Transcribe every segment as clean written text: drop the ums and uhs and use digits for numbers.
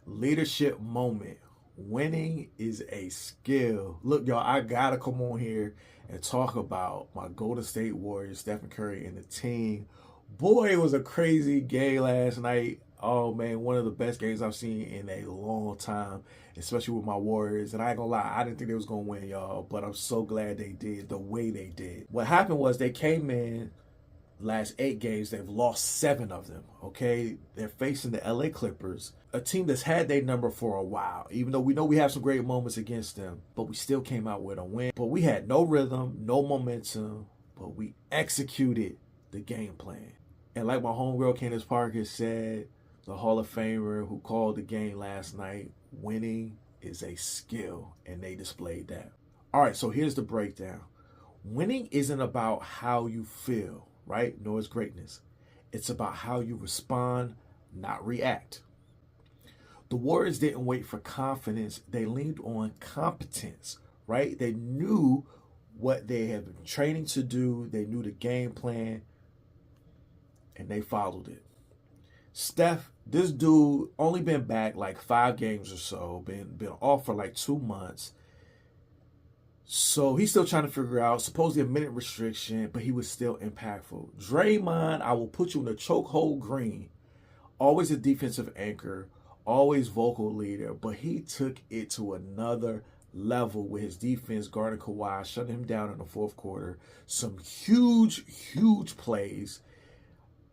Leadership moment. Winning is a skill. Look, y'all, I gotta come on here and talk about my Golden State Warriors, Stephen Curry, and the team. Boy, it was a crazy game last night. Oh man, one of the best games I've seen in a long time, especially with my Warriors. And I ain't gonna lie, I didn't think they was gonna win, y'all, but I'm so glad they did the way they did. What happened was they came in last 8 games, they've lost 7 of them. Okay, they're facing the LA Clippers, a team that's had their number for a while. Even though we know we have some great moments against them, but we still came out with a win. But we had no rhythm, no momentum, but we executed the game plan. And like my homegirl Candace Parker said, the Hall of Famer who called the game last night, winning is a skill, and they displayed that. All right, so here's the breakdown. Winning isn't about how you feel, right? Nor is greatness. It's about how you respond, not react. The Warriors didn't wait for confidence. They leaned on competence, right? They knew what they had been training to do. They knew the game plan, and they followed it. Steph, this dude only been back like 5 games or so, been off for like 2 months. So he's still trying to figure out, supposedly a minute restriction, but he was still impactful. Draymond, I will put you in the chokehold green. Always a defensive anchor, always vocal leader, but he took it to another level with his defense guarding Kawhi, shutting him down in the fourth quarter. Some huge plays.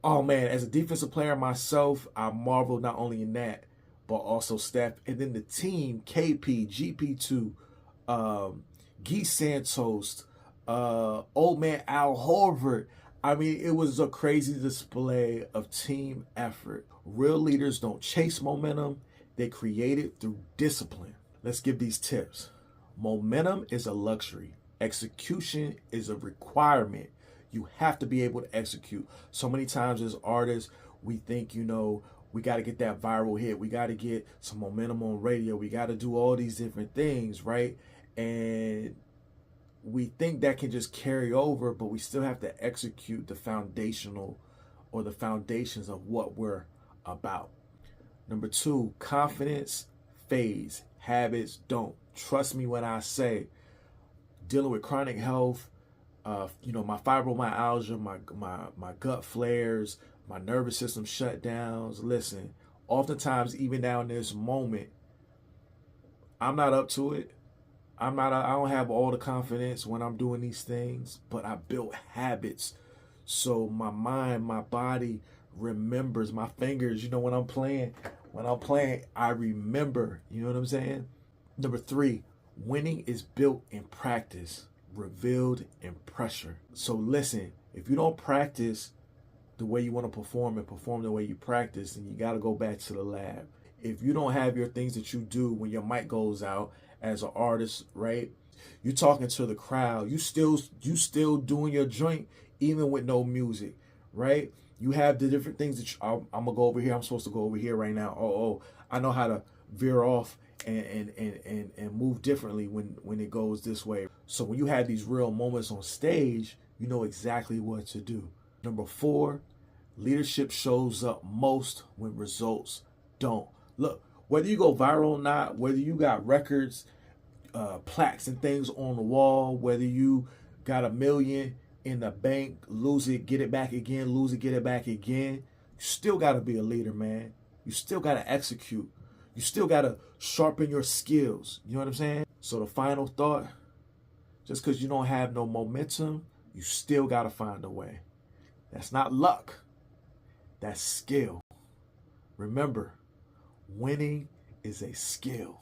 Oh man, as a defensive player myself, I marvel not only in that, but also Steph. And then the team, KP, GP2, Guy Santos, old man Al Horford. I mean, it was a crazy display of team effort. Real leaders don't chase momentum, they create it through discipline. Let's give these tips. Momentum is a luxury. Execution is a requirement. You have to be able to execute. So many times as artists, we think, we got to get that viral hit. We got to get some momentum on radio. We got to do all these different things, right? And we think that can just carry over, but we still have to execute the foundational or the foundations of what we're about. Number 2, confidence fades, habits don't. Trust me when I say, dealing with chronic health, my fibromyalgia, my gut flares, my nervous system shutdowns. Listen, oftentimes, even now in this moment, I'm not up to it. I don't have all the confidence when I'm doing these things, but I built habits. So my mind, my body remembers, my fingers, when I'm playing, I remember, you know what I'm saying? Number 3, winning is built in practice, revealed in pressure. So listen, if you don't practice the way you want to perform and perform the way you practice, then you got to go back to the lab. If you don't have your things that you do when your mic goes out as an artist, right? You're talking to the crowd. You still doing your joint even with no music, right? You have the different things that I'm gonna go over here. I'm supposed to go over here right now. Oh, I know how to veer off and move differently when it goes this way. So when you have these real moments on stage, you know exactly what to do. Number 4, leadership shows up most when results don't. Look, whether you go viral or not, whether you got records, plaques and things on the wall, whether you got $1 million in the bank, lose it, get it back again, lose it, get it back again, you still got to be a leader, man. You still got to execute. You still got to sharpen your skills. You know what I'm saying? So the final thought, just because you don't have no momentum, you still got to find a way. That's not luck. That's skill. Remember, winning is a skill.